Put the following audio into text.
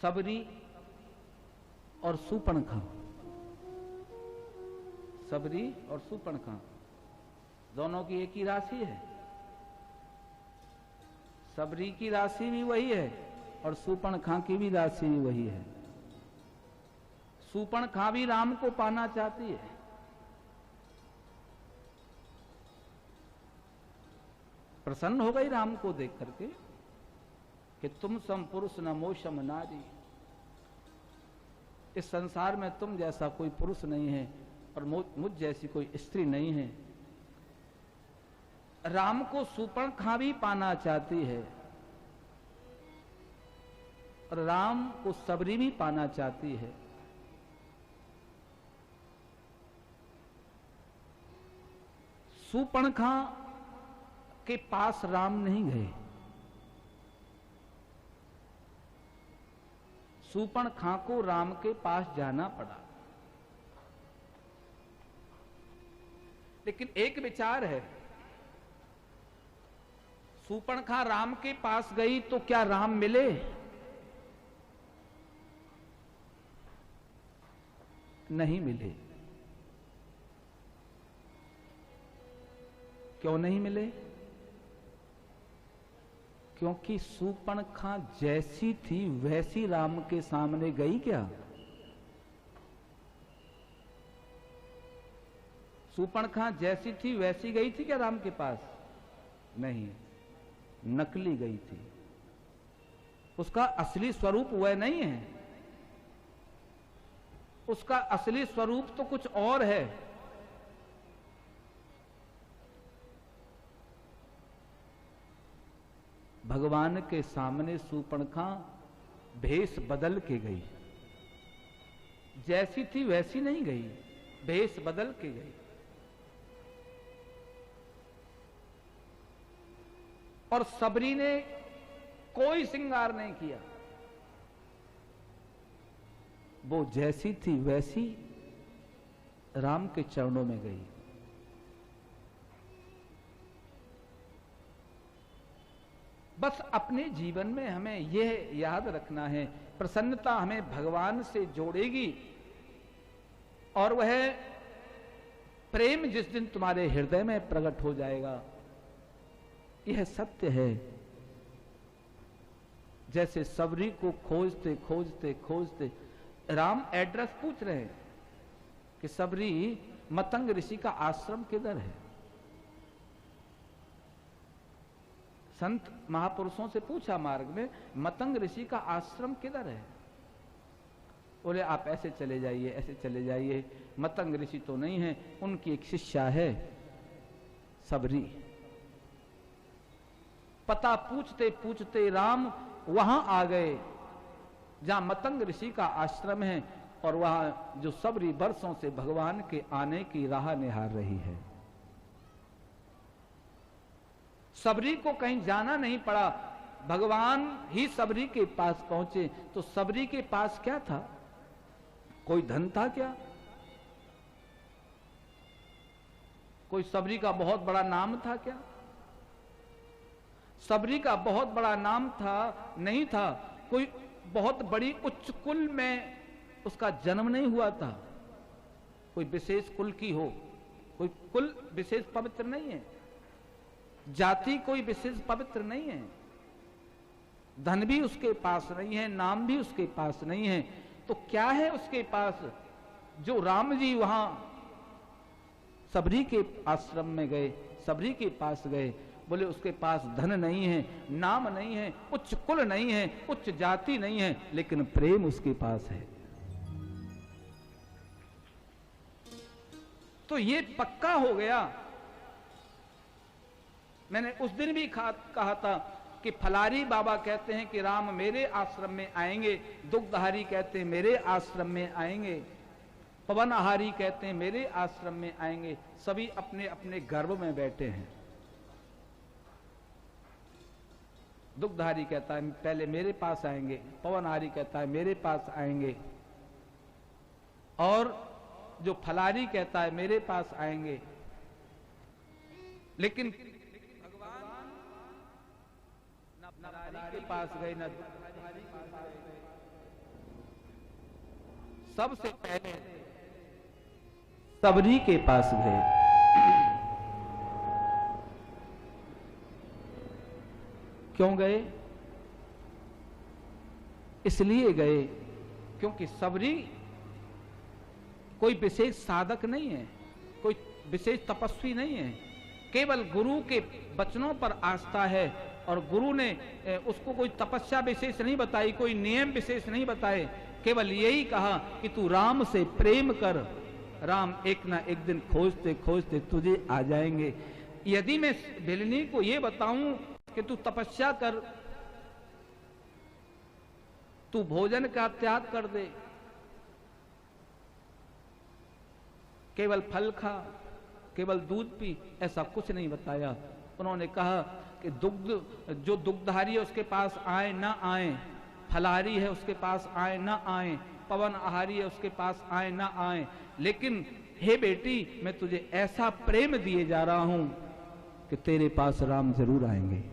सबरी और सूर्पणखा, सबरी और सूर्पणखा दोनों की एक ही राशि है। सबरी की राशि भी वही है और सूर्पणखा की भी राशि भी वही है। सूर्पणखा भी राम को पाना चाहती है, प्रसन्न हो गई राम को देख करके कि तुम सम पुरुष न मोशम नारी, इस संसार में तुम जैसा कोई पुरुष नहीं है और मुझ जैसी कोई स्त्री नहीं है। राम को सूर्पणखा भी पाना चाहती है और राम को सबरी भी पाना चाहती है। सूर्पणखा के पास राम नहीं गए, सूर्पणखा को राम के पास जाना पड़ा। लेकिन एक विचार है, सूर्पणखा राम के पास गई तो क्या राम मिले? नहीं मिले। क्यों नहीं मिले? क्योंकि सूर्पणखा जैसी थी वैसी राम के सामने गई क्या? सूर्पणखा जैसी थी वैसी गई थी क्या राम के पास? नहीं, नकली गई थी। उसका असली स्वरूप वह नहीं है, उसका असली स्वरूप तो कुछ और है। भगवान के सामने सूर्पणखा भेष बदल के गई, जैसी थी वैसी नहीं गई, भेष बदल के गई। और सबरी ने कोई श्रृंगार नहीं किया, वो जैसी थी वैसी राम के चरणों में गई। बस अपने जीवन में हमें यह याद रखना है, प्रसन्नता हमें भगवान से जोड़ेगी और वह प्रेम जिस दिन तुम्हारे हृदय में प्रकट हो जाएगा, यह सत्य है। जैसे सबरी को खोजते खोजते खोजते राम एड्रेस पूछ रहे हैं कि सबरी, मतंग ऋषि का आश्रम किधर है? संत महापुरुषों से पूछा मार्ग में, मतंग ऋषि का आश्रम किधर है? बोले आप ऐसे चले जाइए, ऐसे चले जाइए। मतंग ऋषि तो नहीं है, उनकी एक शिष्या है सबरी। पता पूछते पूछते राम वहां आ गए जहां मतंग ऋषि का आश्रम है और वहां जो सबरी वर्षों से भगवान के आने की राह निहार रही है। सबरी को कहीं जाना नहीं पड़ा, भगवान ही सबरी के पास पहुंचे। तो सबरी के पास क्या था? कोई धन था क्या? कोई सबरी का बहुत बड़ा नाम था क्या? सबरी का बहुत बड़ा नाम था? नहीं था। कोई बहुत बड़ी उच्च कुल में उसका जन्म नहीं हुआ था, कोई विशेष कुल की हो, कोई कुल विशेष पवित्र नहीं है, जाति कोई विशेष पवित्र नहीं है, धन भी उसके पास नहीं है, नाम भी उसके पास नहीं है। तो क्या है उसके पास जो राम जी वहां सबरी के आश्रम में गए, सबरी के पास गए? बोले उसके पास धन नहीं है, नाम नहीं है, उच्च कुल नहीं है, उच्च जाति नहीं है, लेकिन प्रेम उसके पास है। तो ये पक्का हो गया। मैंने उस दिन भी कहा था कि फलारी बाबा कहते हैं कि राम मेरे आश्रम में आएंगे, दुग्धहारी कहते हैं मेरे आश्रम में आएंगे, पवनहारी कहते हैं मेरे आश्रम में आएंगे। सभी अपने अपने गर्भ में बैठे हैं। दुग्धहारी कहता है पहले मेरे पास आएंगे, पवनहारी कहता है मेरे पास आएंगे, और जो फलारी कहता है मेरे पास आएंगे। लेकिन भगवान न फलारी के पास गए, न दुग्धहारी के पास गए, सबसे पहले सबरी के पास गए। क्यों गए? इसलिए गए क्योंकि सबरी कोई विशेष साधक नहीं है, कोई विशेष तपस्वी नहीं है, केवल गुरु के वचनों पर आस्था है। और गुरु ने उसको कोई तपस्या विशेष नहीं बताई, कोई नियम विशेष नहीं बताए, केवल यही कहा कि तू राम से प्रेम कर, राम एक ना एक दिन खोजते खोजते तुझे आ जाएंगे। यदि मैं भिलनी को ये बताऊं कि तू तपस्या कर, तू भोजन का त्याग कर दे, केवल फल खा, केवल दूध पी, ऐसा कुछ नहीं बताया। उन्होंने कहा कि दुग्ध, जो दुग्धारी है उसके पास आए ना आए, फलाहारी है उसके पास आए ना आए, पवन आहारी है उसके पास आए ना आए, लेकिन हे बेटी मैं तुझे ऐसा प्रेम दिए जा रहा हूं कि तेरे पास राम जरूर आएंगे।